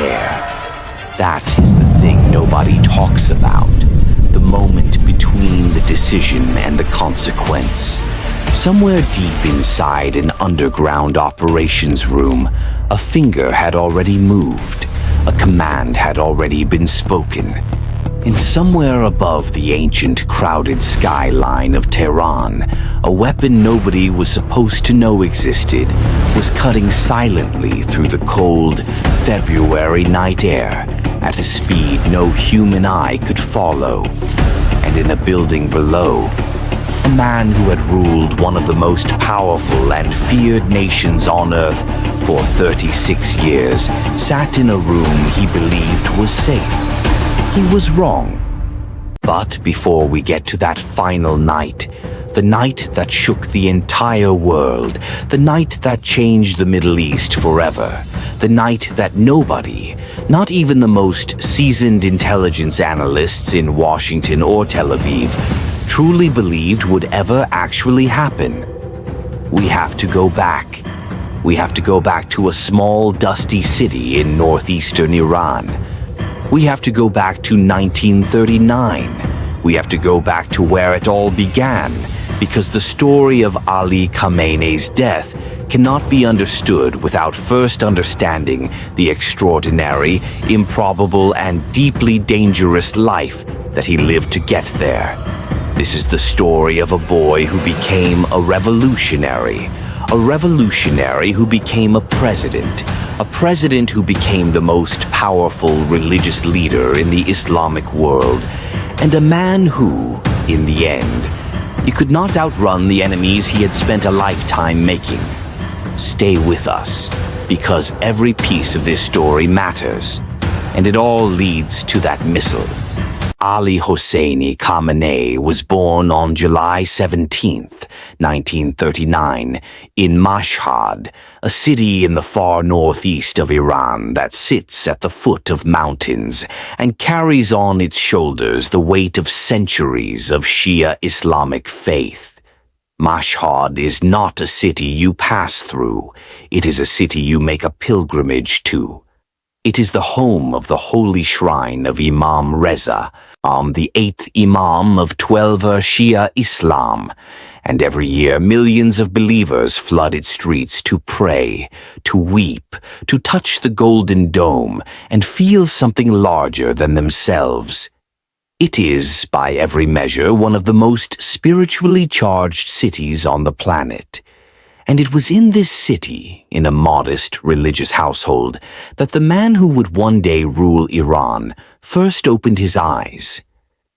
air. That is the thing nobody talks about. The moment between the decision and the consequence. Somewhere deep inside an underground operations room, a finger had already moved. A command had already been spoken. And somewhere above the ancient crowded skyline of Tehran, a weapon nobody was supposed to know existed was cutting silently through the cold February night air at a speed no human eye could follow. And in a building below, a man who had ruled one of the most powerful and feared nations on Earth for 36 years sat in a room he believed was safe. He was wrong. But before we get to that final night, the night that shook the entire world, the night that changed the Middle East forever, the night that nobody, not even the most seasoned intelligence analysts in Washington or Tel Aviv, truly believed would ever actually happen. We have to go back. We have to go back to a small, dusty city in northeastern Iran. We have to go back to 1939. We have to go back to where it all began, because the story of Ali Khamenei's death cannot be understood without first understanding the extraordinary, improbable, and deeply dangerous life that he lived to get there. This is the story of a boy who became a revolutionary who became a president who became the most powerful religious leader in the Islamic world, and a man who, in the end, he could not outrun the enemies he had spent a lifetime making. Stay with us, because every piece of this story matters, and it all leads to that missile. Ali Hosseini Khamenei was born on July 17th, 1939, in Mashhad, a city in the far northeast of Iran that sits at the foot of mountains and carries on its shoulders the weight of centuries of Shia Islamic faith. Mashhad is not a city you pass through. It is a city you make a pilgrimage to. It is the home of the holy shrine of Imam Reza, the 8th Imam of 12er Shia Islam, and every year millions of believers flood its streets to pray, to weep, to touch the golden dome, and feel something larger than themselves. It is, by every measure, one of the most spiritually charged cities on the planet. And it was in this city, in a modest religious household, that the man who would one day rule Iran first opened his eyes.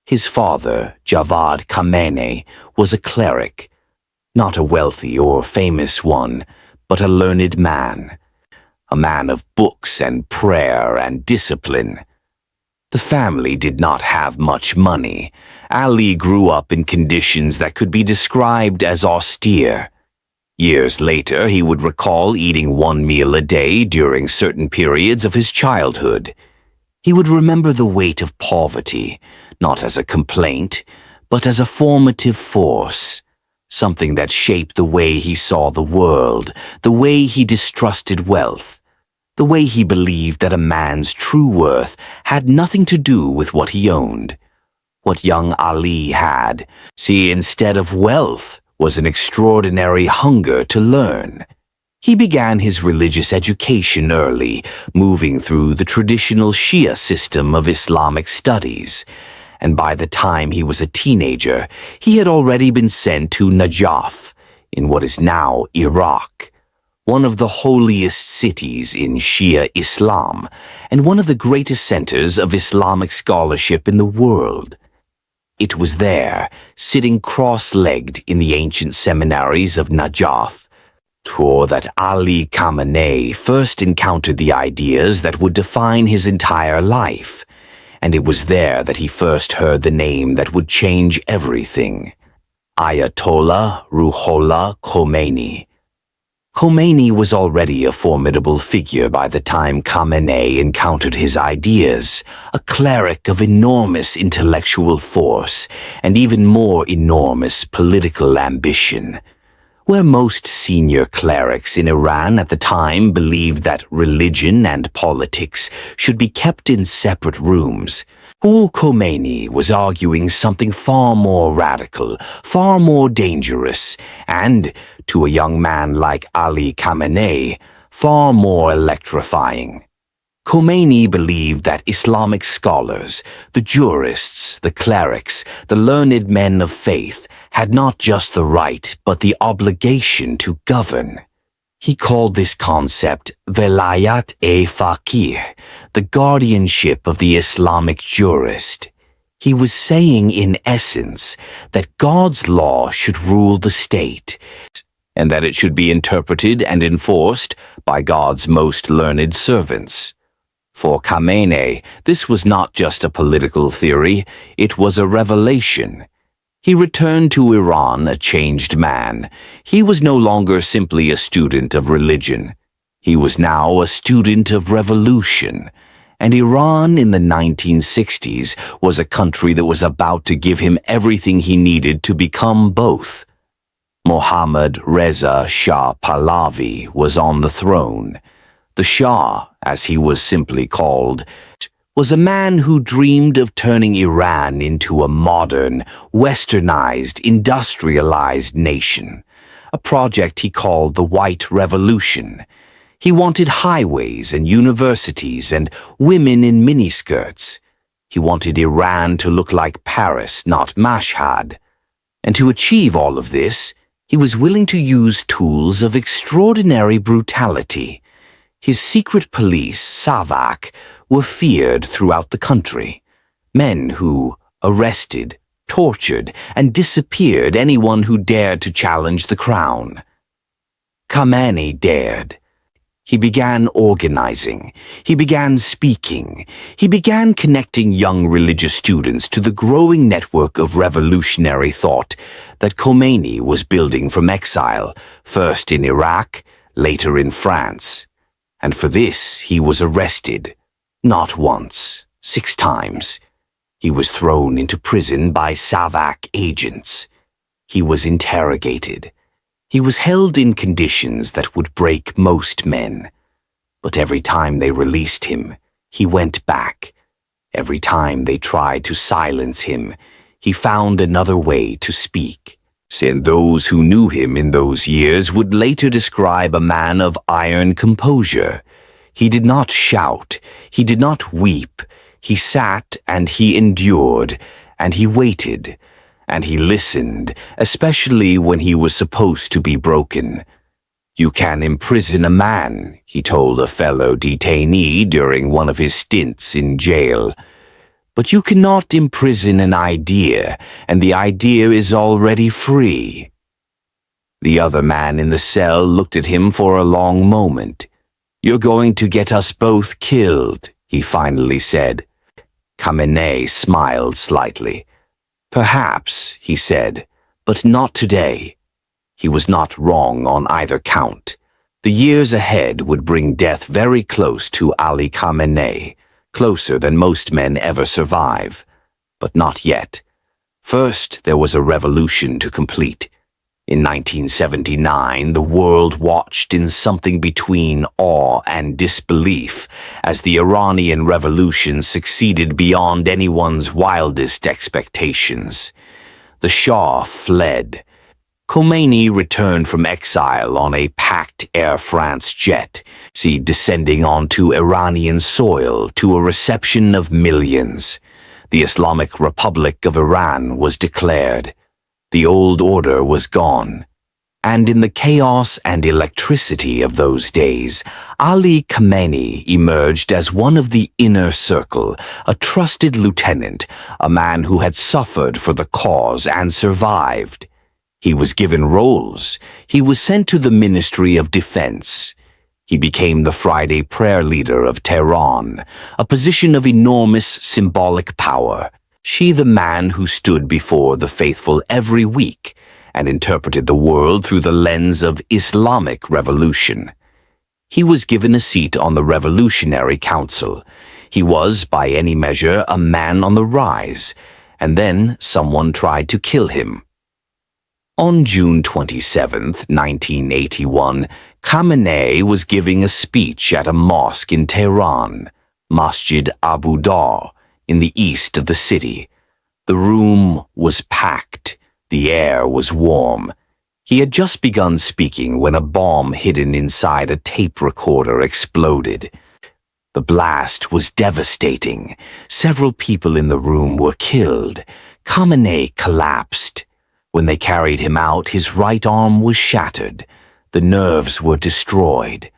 His father, Javad Khamenei, was a cleric, not a wealthy or famous one, but a learned man, a man of books and prayer and discipline. The family did not have much money. Ali grew up in conditions that could be described as austere. Years later, he would recall eating one meal a day during certain periods of his childhood. He would remember the weight of poverty, not as a complaint, but as a formative force, something that shaped the way he saw the world, the way he distrusted wealth, the way he believed that a man's true worth had nothing to do with what he owned. What young Ali had, instead of wealth, was an extraordinary hunger to learn. He began his religious education early, moving through the traditional Shia system of Islamic studies, and by the time he was a teenager, he had already been sent to Najaf, in what is now Iraq, one of the holiest cities in Shia Islam, and one of the greatest centers of Islamic scholarship in the world. It was there, sitting cross-legged in the ancient seminaries of Najaf, that Ali Khamenei first encountered the ideas that would define his entire life, and it was there that he first heard the name that would change everything: Ayatollah Ruhollah Khomeini. Khomeini was already a formidable figure by the time Khamenei encountered his ideas, a cleric of enormous intellectual force and even more enormous political ambition. where most senior clerics in Iran at the time believed that religion and politics should be kept in separate rooms. Khamenei was arguing something far more radical, far more dangerous, and, to a young man like Ali Khamenei, far more electrifying. Khomeini believed that Islamic scholars, the jurists, the clerics, the learned men of faith, had not just the right but the obligation to govern. He called this concept Velayat-e, the guardianship of the Islamic jurist. He was saying in essence that God's law should rule the state, and that it should be interpreted and enforced by God's most learned servants. For Khamenei, this was not just a political theory, it was a revelation. He returned to Iran a changed man. He was no longer simply a student of religion. He was now a student of revolution. And Iran in the 1960s was a country that was about to give him everything he needed to become both. Mohammad Reza Shah Pahlavi was on the throne. The Shah, as he was simply called, was a man who dreamed of turning Iran into a modern, westernized, industrialized nation, a project he called the White Revolution. He wanted highways and universities and women in miniskirts. He wanted Iran to look like Paris, not Mashhad. And to achieve all of this, he was willing to use tools of extraordinary brutality. His secret police, Savak, were feared throughout the country. Men who arrested, tortured, and disappeared anyone who dared to challenge the crown. Khamenei dared. He began organizing. He began speaking. He began connecting young religious students to the growing network of revolutionary thought that Khomeini was building from exile, first in Iraq, later in France. And for this he was arrested, not once, 6 times. He was thrown into prison by Savak agents. He was interrogated. He was held in conditions that would break most men. But every time they released him, he went back. Every time they tried to silence him, he found another way to speak. And those who knew him in those years would later describe a man of iron composure. He did not shout, he did not weep. He sat and he endured, and he waited, and he listened, especially when he was supposed to be broken. You can imprison a man, he told a fellow detainee during one of his stints in jail. But you cannot imprison an idea, and the idea is already free. The other man in the cell looked at him for a long moment. You're going to get us both killed, he finally said. Khamenei smiled slightly. Perhaps, he said, but not today. He was not wrong on either count. The years ahead would bring death very close to Ali Khamenei, closer than most men ever survive. But not yet. First, there was a revolution to complete. In 1979, the world watched in something between awe and disbelief as the Iranian Revolution succeeded beyond anyone's wildest expectations. The Shah fled. Khomeini returned from exile on a packed Air France jet, descending onto Iranian soil to a reception of millions. The Islamic Republic of Iran was declared. The old order was gone. And in the chaos and electricity of those days, Ali Khamenei emerged as one of the inner circle, a trusted lieutenant, a man who had suffered for the cause and survived. He was given roles. He was sent to the Ministry of Defense. He became the Friday prayer leader of Tehran, a position of enormous symbolic power. The man who stood before the faithful every week and interpreted the world through the lens of Islamic revolution. He was given a seat on the Revolutionary Council. He was, by any measure, a man on the rise, and then someone tried to kill him. On June 27, 1981, Khamenei was giving a speech at a mosque in Tehran, Mashhad Abu Dar, in the east of the city. The room was packed. The air was warm. He had just begun speaking when a bomb hidden inside a tape recorder exploded. The blast was devastating. Several people in the room were killed. Khamenei collapsed. When they carried him out, his right arm was shattered. The nerves were destroyed.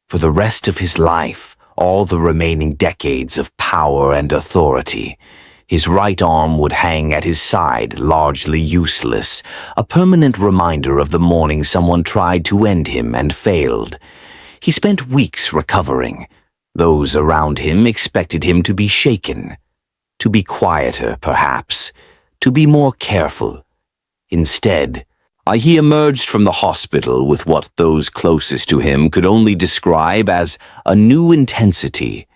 For the rest of his life, all the remaining decades of power and authority, his right arm would hang at his side, largely useless, a permanent reminder of the morning someone tried to end him and failed. He spent weeks recovering. Those around him expected him to be shaken, to be quieter, perhaps, to be more careful. Instead, he emerged from the hospital with what those closest to him could only describe as a new intensity,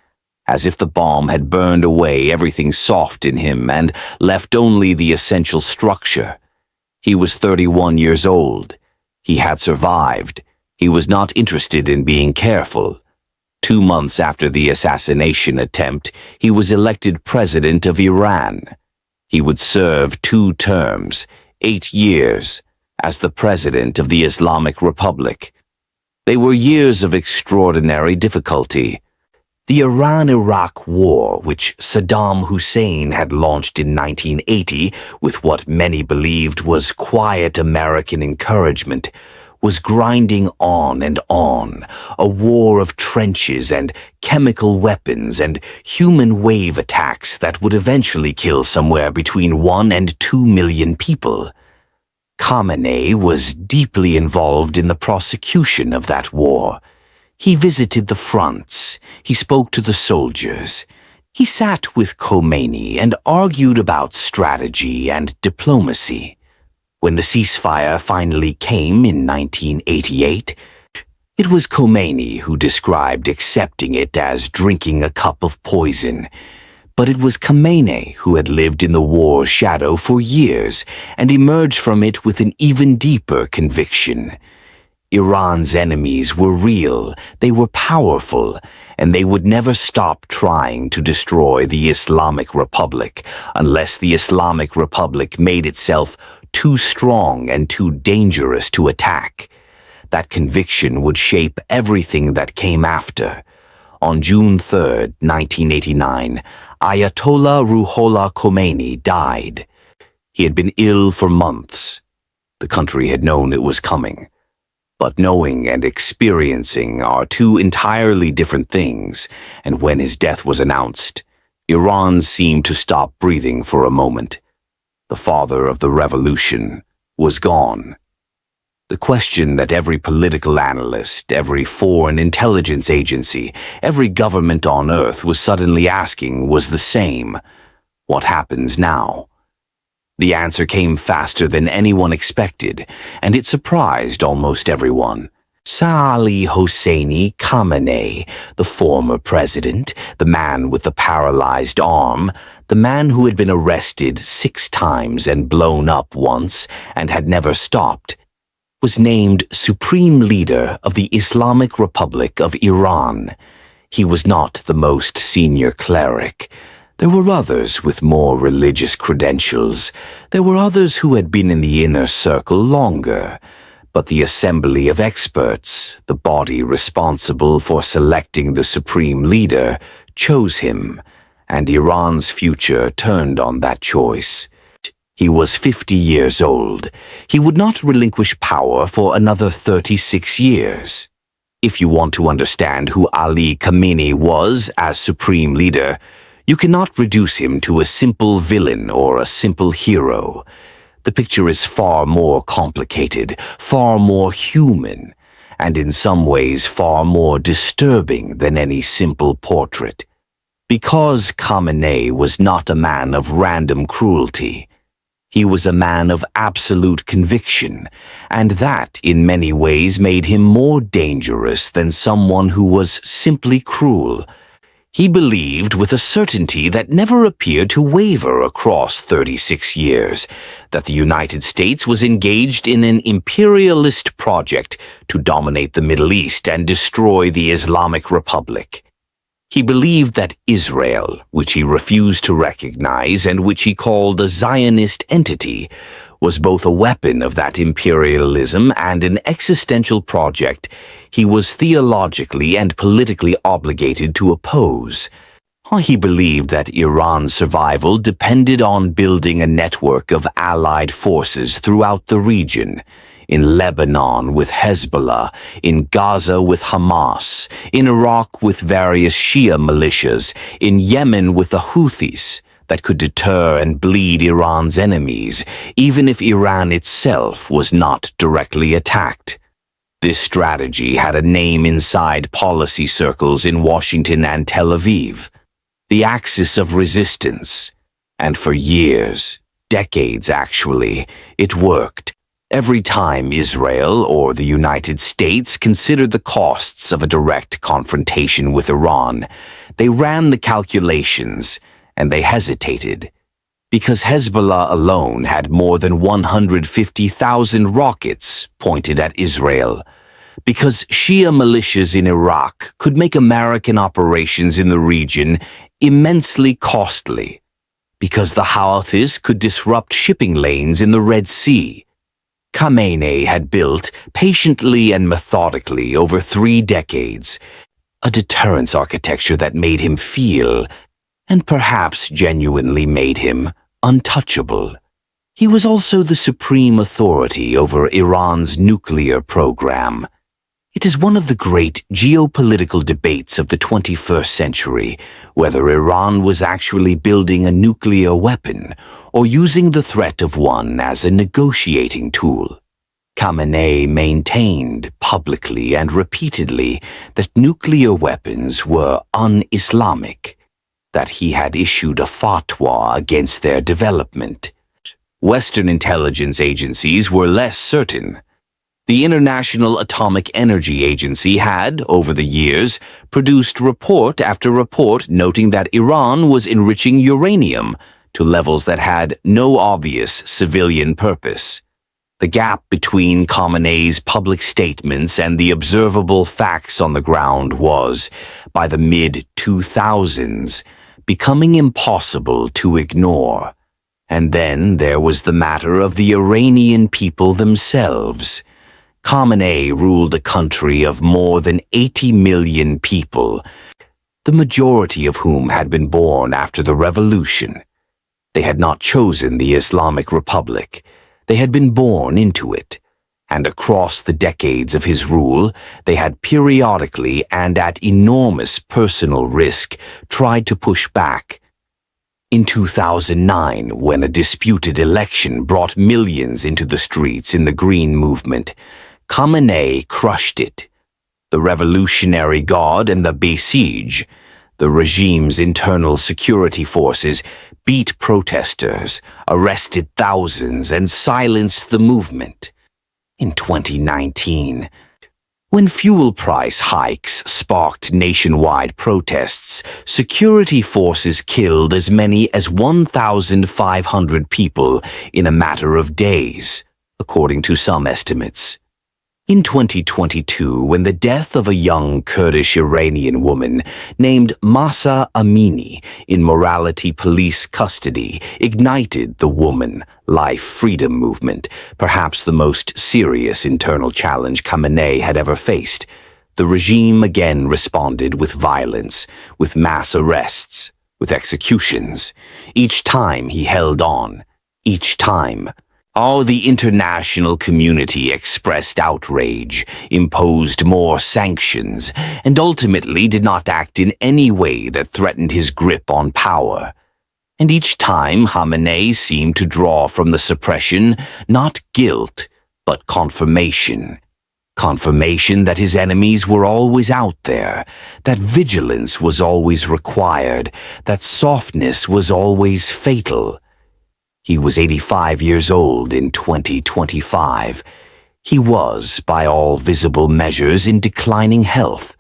as if the bomb had burned away everything soft in him and left only the essential structure. He was 31 years old. He had survived. He was not interested in being careful. 2 months after the assassination attempt, he was elected president of Iran. He would serve 2 terms, 8 years, as the president of the Islamic Republic. They were years of extraordinary difficulty. The Iran-Iraq War, which Saddam Hussein had launched in 1980 with what many believed was quiet American encouragement, was grinding on and on, a war of trenches and chemical weapons and human wave attacks that would eventually kill somewhere between 1 and 2 million people. Khamenei was deeply involved in the prosecution of that war. He visited the fronts. He spoke to the soldiers. He sat with Khamenei and argued about strategy and diplomacy. When the ceasefire finally came in 1988, it was Khamenei who described accepting it as drinking a cup of poison. But it was Khamenei who had lived in the war's shadow for years and emerged from it with an even deeper conviction. Iran's enemies were real, they were powerful, and they would never stop trying to destroy the Islamic Republic unless the Islamic Republic made itself too strong and too dangerous to attack. That conviction would shape everything that came after. On June 3, 1989, Ayatollah Ruhollah Khomeini died. He had been ill for months. The country had known it was coming. But knowing and experiencing are 2 entirely different things, and when his death was announced, Iran seemed to stop breathing for a moment. The father of the revolution was gone. The question that every political analyst, every foreign intelligence agency, every government on earth was suddenly asking was the same. What happens now? The answer came faster than anyone expected, and it surprised almost everyone. Saali Hosseini Khamenei, the former president, the man with the paralyzed arm, the man who had been arrested 6 times and blown up once and had never stopped, was named Supreme Leader of the Islamic Republic of Iran. He was not the most senior cleric. There were others with more religious credentials. There were others who had been in the inner circle longer. But the assembly of experts, the body responsible for selecting the supreme leader, chose him, and Iran's future turned on that choice. He was 50 years old. He would not relinquish power for another 36 years. If you want to understand who Ali Khamenei was as supreme leader, you cannot reduce him to a simple villain or a simple hero. The picture is far more complicated, far more human, and in some ways far more disturbing than any simple portrait. Because Khamenei was not a man of random cruelty, he was a man of absolute conviction, and that in many ways made him more dangerous than someone who was simply cruel. He believed with a certainty that never appeared to waver across 36 years that the United States was engaged in an imperialist project to dominate the Middle East and destroy the Islamic Republic. He believed that Israel, which he refused to recognize and which he called a Zionist entity, was both a weapon of that imperialism and an existential project he was theologically and politically obligated to oppose. He believed that Iran's survival depended on building a network of allied forces throughout the region, in Lebanon with Hezbollah, in Gaza with Hamas, in Iraq with various Shia militias, in Yemen with the Houthis, that could deter and bleed Iran's enemies, even if Iran itself was not directly attacked. This strategy had a name inside policy circles in Washington and Tel Aviv, the axis of resistance. And for years, decades actually, it worked. Every time Israel or the United States considered the costs of a direct confrontation with Iran, they ran the calculations, and they hesitated, because Hezbollah alone had more than 150,000 rockets pointed at Israel, because Shia militias in Iraq could make American operations in the region immensely costly, because the Houthis could disrupt shipping lanes in the Red Sea. Khamenei had built, patiently and methodically over 3 decades, a deterrence architecture that made him feel, and perhaps genuinely made him, untouchable. He was also the supreme authority over Iran's nuclear program. It is one of the great geopolitical debates of the 21st century whether Iran was actually building a nuclear weapon or using the threat of one as a negotiating tool. Khamenei maintained publicly and repeatedly that nuclear weapons were un-Islamic, that he had issued a fatwa against their development. Western intelligence agencies were less certain. The International Atomic Energy Agency had, over the years, produced report after report noting that Iran was enriching uranium to levels that had no obvious civilian purpose. The gap between Khamenei's public statements and the observable facts on the ground was, by the mid-2000s, becoming impossible to ignore. And then there was the matter of the Iranian people themselves. Khamenei ruled a country of more than 80 million people, the majority of whom had been born after the revolution. They had not chosen the Islamic Republic. They had been born into it. And across the decades of his rule, they had periodically and at enormous personal risk tried to push back. In 2009, when a disputed election brought millions into the streets in the Green Movement, Khamenei crushed it. The Revolutionary Guard and the Basij, the regime's internal security forces, beat protesters, arrested thousands, and silenced the movement. In 2019, when fuel price hikes sparked nationwide protests, security forces killed as many as 1,500 people in a matter of days, according to some estimates. In 2022, when the death of a young Kurdish Iranian woman named Mahsa Amini in morality police custody ignited the woman life freedom movement, perhaps the most serious internal challenge Khamenei had ever faced, the regime again responded with violence, with mass arrests, with executions. Each time he held on, each time. All the international community expressed outrage, imposed more sanctions, and ultimately did not act in any way that threatened his grip on power. And each time Khamenei seemed to draw from the suppression not guilt, but confirmation. Confirmation that his enemies were always out there, that vigilance was always required, that softness was always fatal. He was 85 years old in 2025. He was, by all visible measures, in declining health.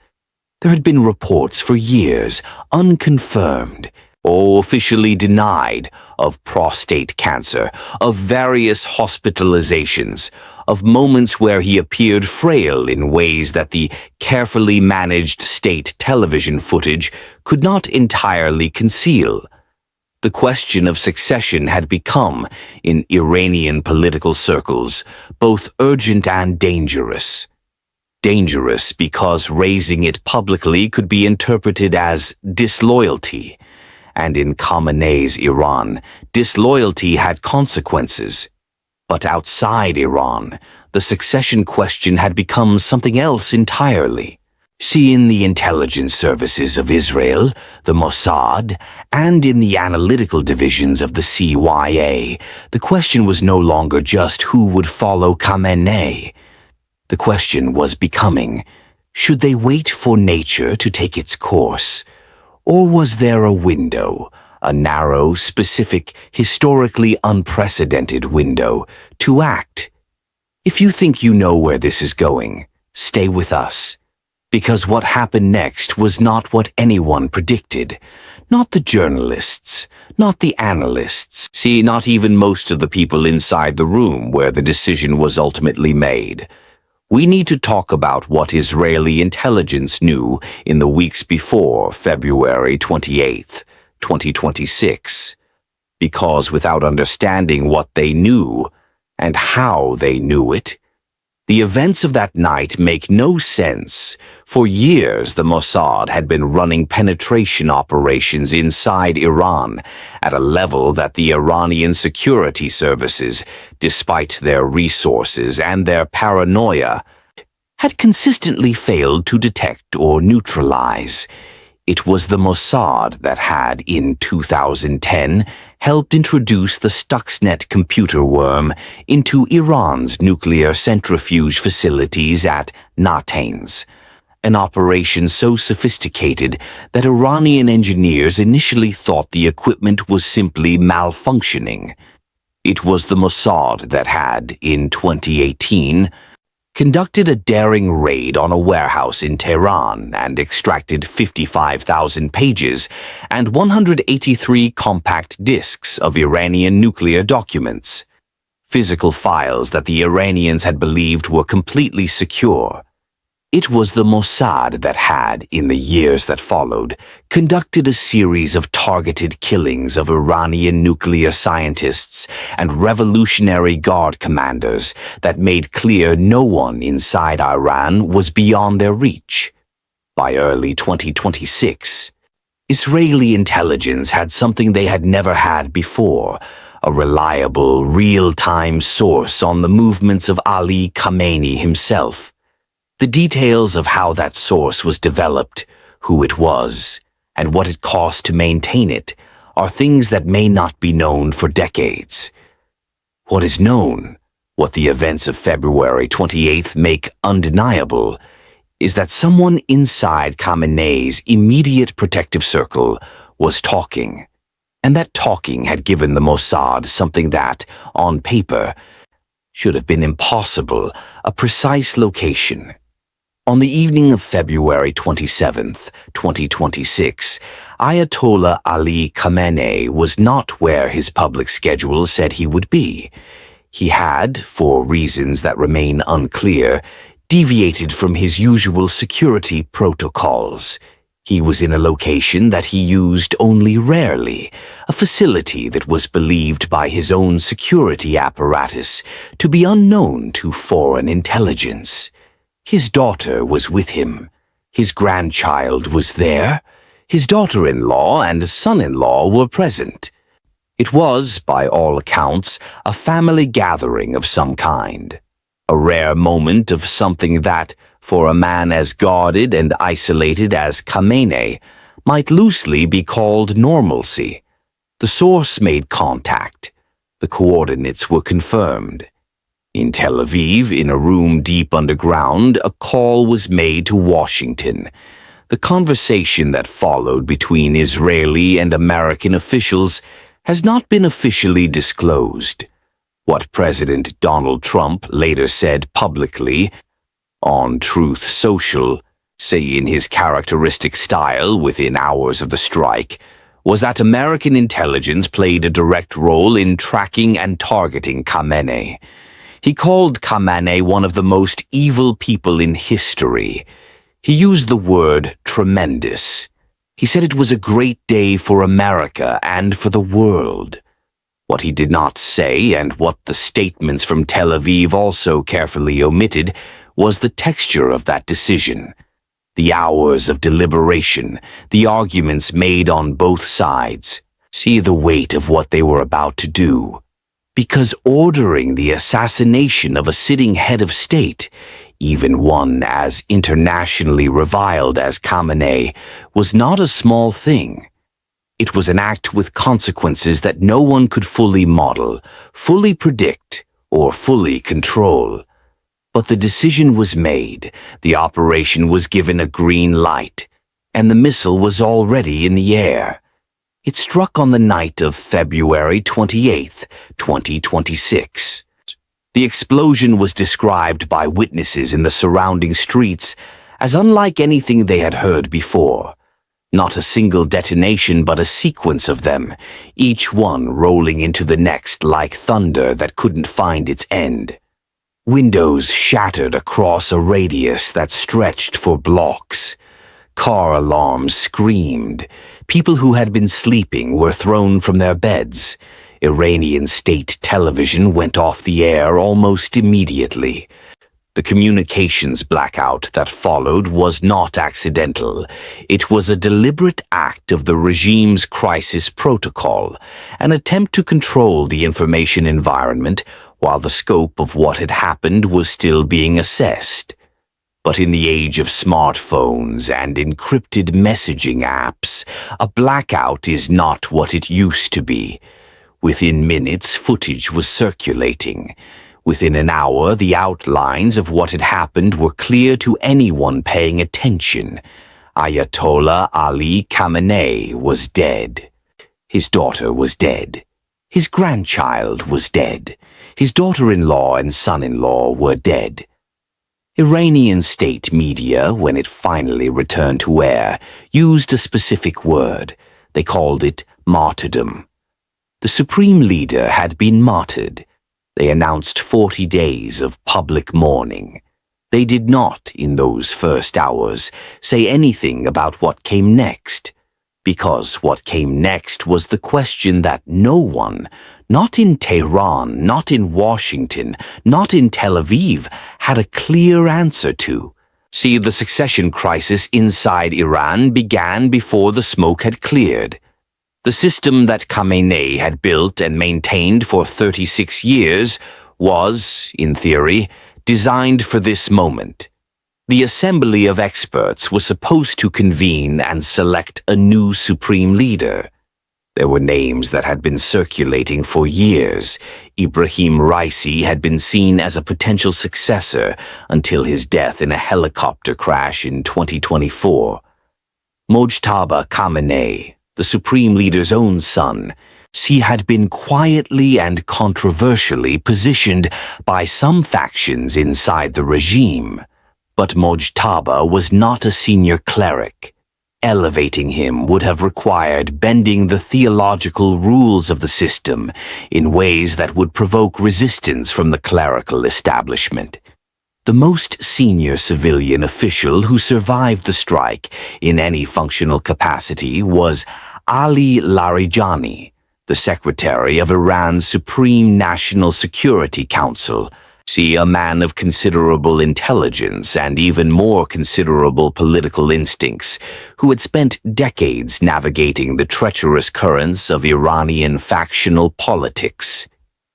There had been reports for years, unconfirmed or officially denied, of prostate cancer, of various hospitalizations, of moments where he appeared frail in ways that the carefully managed state television footage could not entirely conceal. The question of succession had become, in Iranian political circles, both urgent and dangerous. Dangerous because raising it publicly could be interpreted as disloyalty, and in Khamenei's Iran, disloyalty had consequences. But outside Iran, the succession question had become something else entirely. See, in the intelligence services of Israel, the Mossad, and in the analytical divisions of the CIA, the question was no longer just who would follow Khamenei. The question was becoming, should they wait for nature to take its course? Or was there a window, a narrow, specific, historically unprecedented window, to act? If you think you know where this is going, stay with us. Because what happened next was not what anyone predicted. Not the journalists, not the analysts. See, not even most of the people inside the room where the decision was ultimately made. We need to talk about what Israeli intelligence knew in the weeks before February 28th, 2026. Because without understanding what they knew and how they knew it, the events of that night make no sense. For years, the Mossad had been running penetration operations inside Iran at a level that the Iranian security services, despite their resources and their paranoia, had consistently failed to detect or neutralize. It was the Mossad that had, in 2010, helped introduce the Stuxnet computer worm into Iran's nuclear centrifuge facilities at Natanz, an operation so sophisticated that Iranian engineers initially thought the equipment was simply malfunctioning. It was the Mossad that had, in 2018, conducted a daring raid on a warehouse in Tehran and extracted 55,000 pages and 183 compact discs of Iranian nuclear documents, physical files that the Iranians had believed were completely secure. It was the Mossad that had, in the years that followed, conducted a series of targeted killings of Iranian nuclear scientists and Revolutionary Guard commanders that made clear no one inside Iran was beyond their reach. By early 2026, Israeli intelligence had something they had never had before, a reliable, real-time source on the movements of Ali Khamenei himself. The details of how that source was developed, who it was, and what it cost to maintain it are things that may not be known for decades. What is known, what the events of February 28th make undeniable, is that someone inside Khamenei's immediate protective circle was talking, and that talking had given the Mossad something that, on paper, should have been impossible, a precise location. On the evening of February 27th, 2026, Ayatollah Ali Khamenei was not where his public schedule said he would be. He had, for reasons that remain unclear, deviated from his usual security protocols. He was in a location that he used only rarely, a facility that was believed by his own security apparatus to be unknown to foreign intelligence. His daughter was with him. His grandchild was there. His daughter-in-law and son-in-law were present. It was, by all accounts, a family gathering of some kind. A rare moment of something that, for a man as guarded and isolated as Khamenei, might loosely be called normalcy. The source made contact. The coordinates were confirmed. In Tel Aviv, in a room deep underground, a call was made to Washington. The conversation that followed between Israeli and American officials has not been officially disclosed. What President Donald Trump later said publicly, on Truth Social, say in his characteristic style within hours of the strike, was that American intelligence played a direct role in tracking and targeting Khamenei. He called Khamenei one of the most evil people in history. He used the word tremendous. He said it was a great day for America and for the world. What he did not say, and what the statements from Tel Aviv also carefully omitted, was the texture of that decision. The hours of deliberation, the arguments made on both sides. See the weight of what they were about to do. Because ordering the assassination of a sitting head of state, even one as internationally reviled as Khamenei, was not a small thing. It was an act with consequences that no one could fully model, fully predict, or fully control. But the decision was made, the operation was given a green light, and the missile was already in the air. It struck on the night of February 28, 2026. The explosion was described by witnesses in the surrounding streets as unlike anything they had heard before. Not a single detonation, but a sequence of them, each one rolling into the next like thunder that couldn't find its end. Windows shattered across a radius that stretched for blocks. Car alarms screamed. People who had been sleeping were thrown from their beds. Iranian state television went off the air almost immediately. The communications blackout that followed was not accidental. It was a deliberate act of the regime's crisis protocol, an attempt to control the information environment while the scope of what had happened was still being assessed. But in the age of smartphones and encrypted messaging apps, a blackout is not what it used to be. Within minutes, footage was circulating. Within an hour, the outlines of what had happened were clear to anyone paying attention. Ayatollah Ali Khamenei was dead. His daughter was dead. His grandchild was dead. His daughter-in-law and son-in-law were dead. Iranian state media, when it finally returned to air, used a specific word. They called it martyrdom. The supreme leader had been martyred. They announced 40 days of public mourning. They did not, in those first hours, say anything about what came next, because what came next was the question that no one, not in Tehran, not in Washington, not in Tel Aviv, had a clear answer to. See, the succession crisis inside Iran began before the smoke had cleared. The system that Khamenei had built and maintained for 36 years was, in theory, designed for this moment. The assembly of experts was supposed to convene and select a new supreme leader. There were names that had been circulating for years. Ibrahim Raisi had been seen as a potential successor until his death in a helicopter crash in 2024. Mojtaba Khamenei, the supreme leader's own son, he had been quietly and controversially positioned by some factions inside the regime. But Mojtaba was not a senior cleric. Elevating him would have required bending the theological rules of the system in ways that would provoke resistance from the clerical establishment. The most senior civilian official who survived the strike in any functional capacity was Ali Larijani, the secretary of Iran's Supreme National Security Council. A man of considerable intelligence and even more considerable political instincts, who had spent decades navigating the treacherous currents of Iranian factional politics.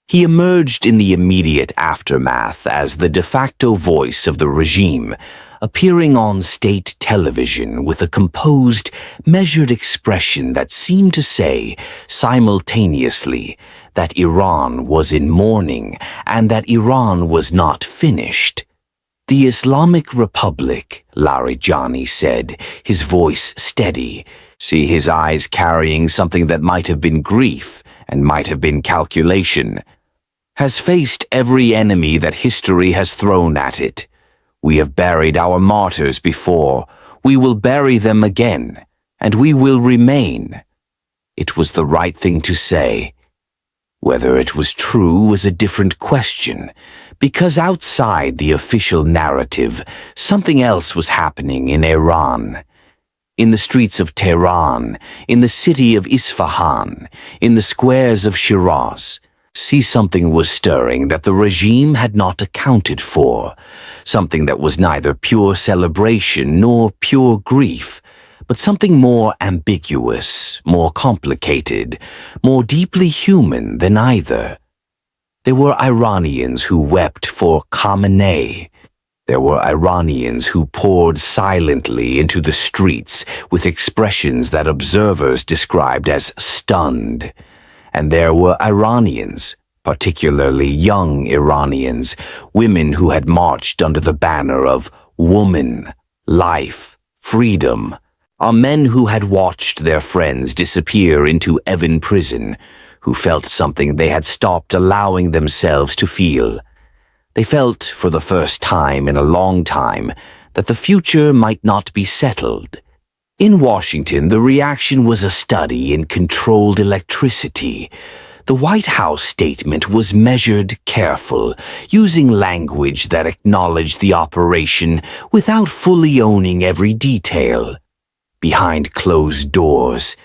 He emerged in the immediate aftermath as the de facto voice of the regime, appearing on state television with a composed, measured expression that seemed to say, simultaneously, that Iran was in mourning and that Iran was not finished. The Islamic Republic, Larijani said, his voice steady, his eyes carrying something that might have been grief and might have been calculation, has faced every enemy that history has thrown at it. We have buried our martyrs before, We will bury them again, and we will remain. It was the right thing to say. Whether it was true was a different question, because outside the official narrative, something else was happening in Iran. In the streets of Tehran, in the city of Isfahan, in the squares of Shiraz, something was stirring that the regime had not accounted for, something that was neither pure celebration nor pure grief, but something more ambiguous, more complicated, more deeply human than either. There were Iranians who wept for Khamenei. There were Iranians who poured silently into the streets with expressions that observers described as stunned. And there were Iranians, particularly young Iranians, women who had marched under the banner of woman, life, freedom, men who had watched their friends disappear into Evin prison, who felt something they had stopped allowing themselves to feel. They felt, for the first time in a long time, that the future might not be settled. In Washington, the reaction was a study in controlled electricity. The White House statement was measured, careful, using language that acknowledged the operation without fully owning every detail. Behind closed doors,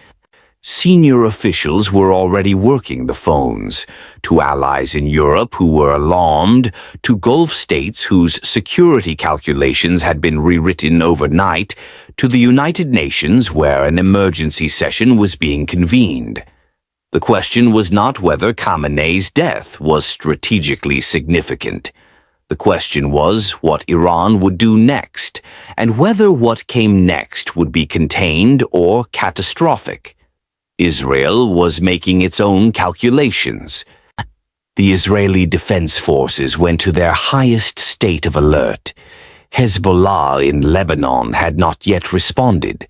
senior officials were already working the phones, to allies in Europe who were alarmed, to Gulf states whose security calculations had been rewritten overnight, to the United Nations where an emergency session was being convened. The question was not whether Khamenei's death was strategically significant. The question was what Iran would do next, and whether what came next would be contained or catastrophic. Israel was making its own calculations. The Israeli Defense Forces went to their highest state of alert. Hezbollah in Lebanon had not yet responded.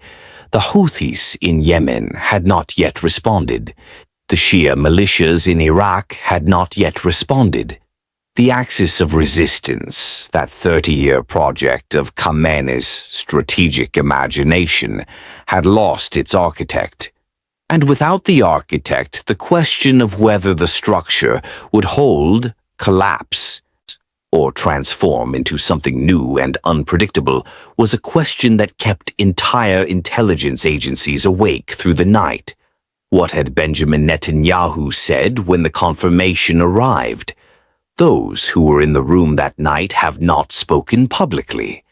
The Houthis in Yemen had not yet responded. The Shia militias in Iraq had not yet responded. The axis of resistance, that 30-year project of Khamenei's strategic imagination, had lost its architect. And without the architect, the question of whether the structure would hold, collapse, or transform into something new and unpredictable was a question that kept entire intelligence agencies awake through the night. What had Benjamin Netanyahu said when the confirmation arrived? Those who were in the room that night have not spoken publicly.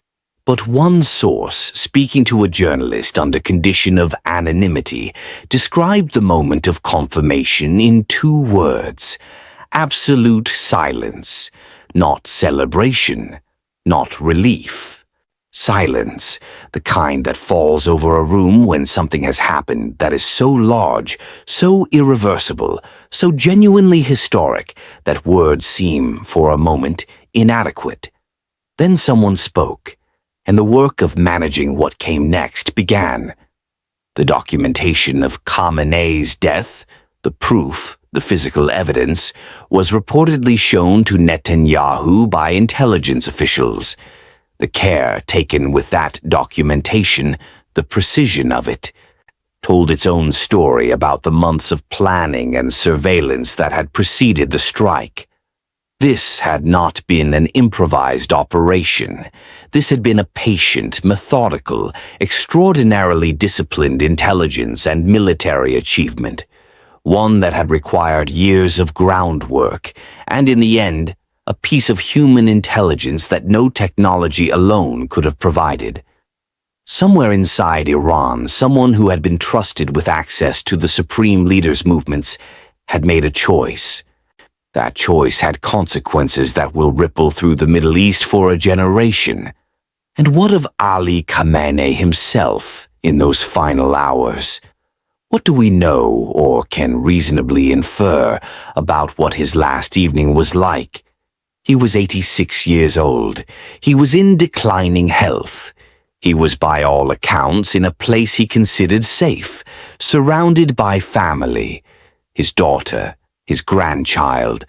But one source, speaking to a journalist under condition of anonymity, described the moment of confirmation in 2 words: absolute silence, not celebration, not relief. Silence, the kind that falls over a room when something has happened that is so large, so irreversible, so genuinely historic that words seem, for a moment, inadequate. Then someone spoke, and the work of managing what came next began. The documentation of Khamenei's death, the proof, the physical evidence, was reportedly shown to Netanyahu by intelligence officials. The care taken with that documentation, the precision of it, told its own story about the months of planning and surveillance that had preceded the strike. This had not been an improvised operation. This had been a patient, methodical, extraordinarily disciplined intelligence and military achievement, one that had required years of groundwork, and in the end, a piece of human intelligence that no technology alone could have provided. Somewhere inside Iran, someone who had been trusted with access to the supreme leaders' movements had made a choice. That choice had consequences that will ripple through the Middle East for a generation. And what of Ali Khamenei himself in those final hours? What do we know or can reasonably infer about what his last evening was like? He was 86 years old. He was in declining health. He was by all accounts in a place he considered safe, surrounded by family, his daughter, his grandchild.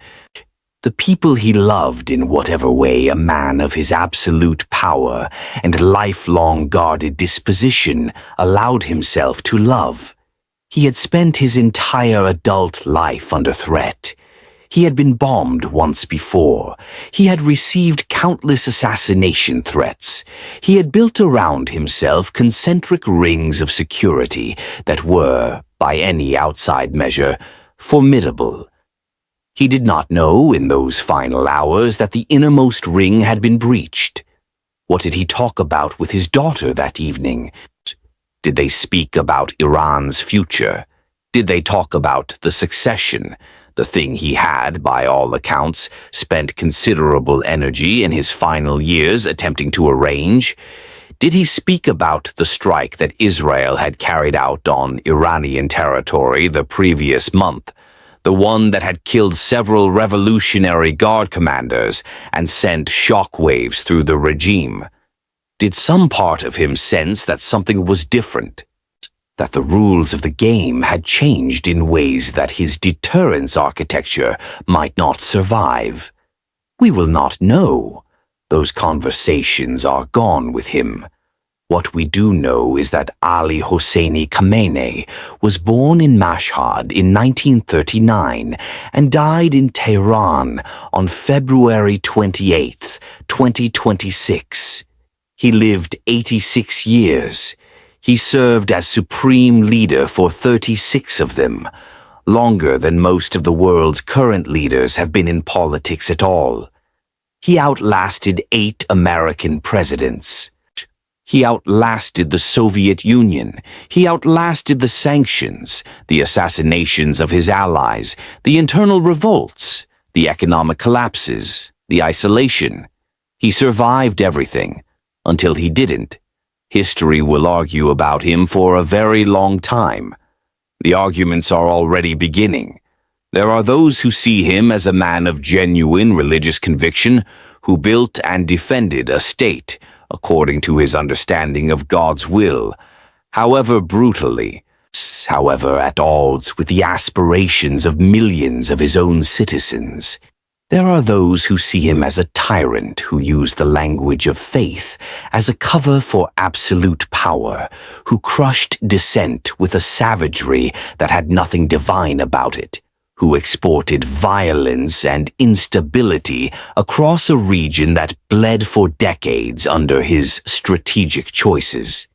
The people he loved in whatever way a man of his absolute power and lifelong guarded disposition allowed himself to love. He had spent his entire adult life under threat. He had been bombed once before. He had received countless assassination threats. He had built around himself concentric rings of security that were, by any outside measure, formidable. He did not know in those final hours that the innermost ring had been breached. What did he talk about with his daughter that evening? Did they speak about Iran's future? Did they talk about the succession, the thing he had, by all accounts, spent considerable energy in his final years attempting to arrange? Did he speak about the strike that Israel had carried out on Iranian territory the previous month? The one that had killed several Revolutionary Guard commanders and sent shockwaves through the regime? Did some part of him sense that something was different? That the rules of the game had changed in ways that his deterrence architecture might not survive? We will not know. Those conversations are gone with him. What we do know is that Ali Hosseini Khamenei was born in Mashhad in 1939 and died in Tehran on February 28, 2026. He lived 86 years. He served as supreme leader for 36 of them, longer than most of the world's current leaders have been in politics at all. He outlasted 8 American presidents. He outlasted the Soviet Union. He outlasted the sanctions, the assassinations of his allies, the internal revolts, the economic collapses, the isolation. He survived everything, until he didn't. History will argue about him for a very long time. The arguments are already beginning. There are those who see him as a man of genuine religious conviction, who built and defended a state according to his understanding of God's will, however brutally, however at odds with the aspirations of millions of his own citizens. There are those who see him as a tyrant who used the language of faith as a cover for absolute power, who crushed dissent with a savagery that had nothing divine about it, who exported violence and instability across a region that bled for decades under his strategic choices.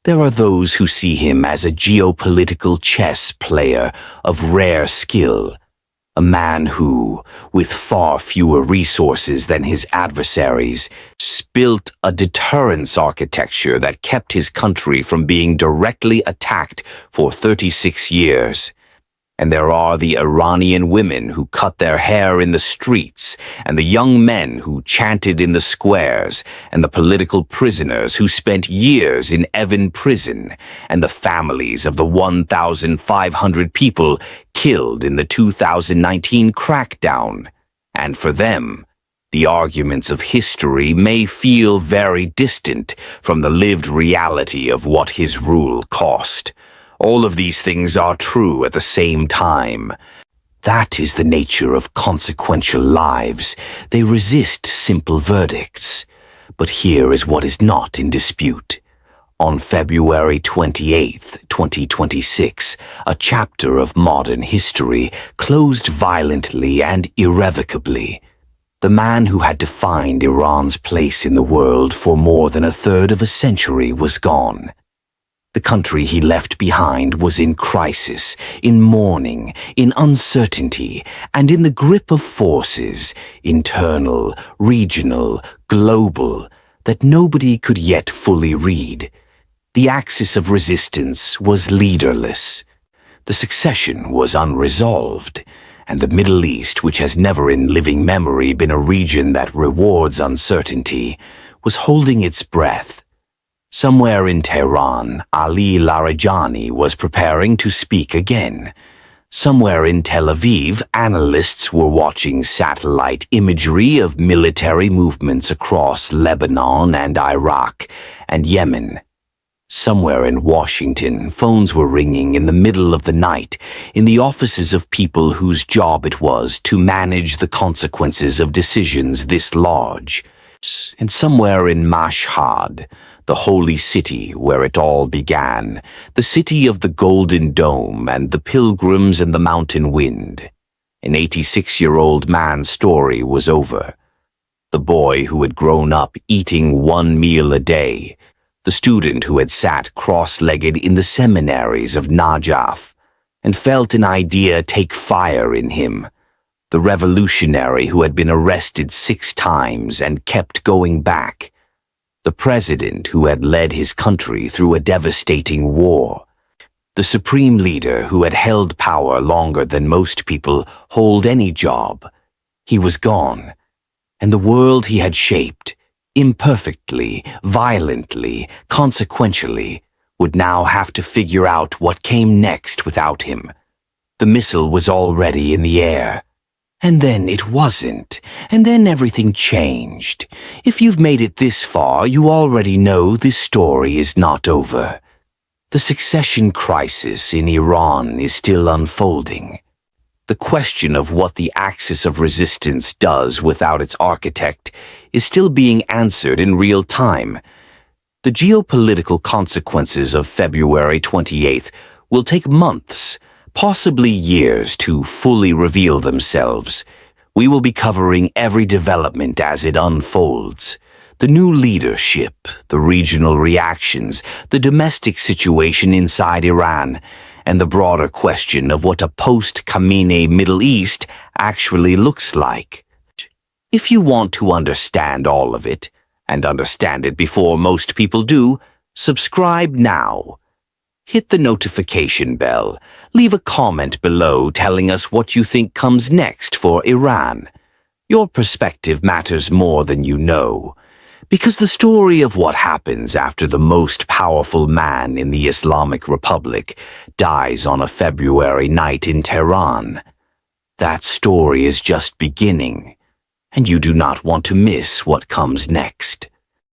There are those who see him as a geopolitical chess player of rare skill, a man who, with far fewer resources than his adversaries, built a deterrence architecture that kept his country from being directly attacked for 36 years. And there are the Iranian women who cut their hair in the streets, and the young men who chanted in the squares, and the political prisoners who spent years in Evin prison, and the families of the 1,500 people killed in the 2019 crackdown. And for them, the arguments of history may feel very distant from the lived reality of what his rule cost. All of these things are true at the same time. That is the nature of consequential lives. They resist simple verdicts. But here is what is not in dispute. On February 28, 2026, a chapter of modern history closed violently and irrevocably. The man who had defined Iran's place in the world for more than a third of a century was gone. The country he left behind was in crisis, in mourning, in uncertainty, and in the grip of forces, internal, regional, global, that nobody could yet fully read. The axis of resistance was leaderless. The succession was unresolved, and the Middle East, which has never in living memory been a region that rewards uncertainty, was holding its breath. Somewhere in Tehran, Ali Larijani was preparing to speak again. Somewhere in Tel Aviv, analysts were watching satellite imagery of military movements across Lebanon and Iraq and Yemen. Somewhere in Washington, phones were ringing in the middle of the night in the offices of people whose job it was to manage the consequences of decisions this large. And somewhere in Mashhad, the holy city where it all began, the city of the Golden Dome and the pilgrims and the mountain wind, an 86-year-old man's story was over. The boy who had grown up eating one meal a day, the student who had sat cross-legged in the seminaries of Najaf and felt an idea take fire in him, the revolutionary who had been arrested 6 times and kept going back, the president who had led his country through a devastating war, the supreme leader who had held power longer than most people hold any job. He was gone, and the world he had shaped, imperfectly, violently, consequentially, would now have to figure out what came next without him. The missile was already in the air. And then it wasn't, and then everything changed. If you've made it this far, you already know this story is not over. The succession crisis in Iran is still unfolding. The question of what the axis of resistance does without its architect is still being answered in real time. The geopolitical consequences of February 28th will take months, possibly years, to fully reveal themselves. We will be covering every development as it unfolds. The new leadership, the regional reactions, the domestic situation inside Iran, and the broader question of what a post-Khamenei Middle East actually looks like. If you want to understand all of it, and understand it before most people do, subscribe now. Hit the notification bell. Leave a comment below telling us what you think comes next for Iran. Your perspective matters more than you know, because the story of what happens after the most powerful man in the Islamic Republic dies on a February night in Tehran, that story is just beginning, and you do not want to miss what comes next.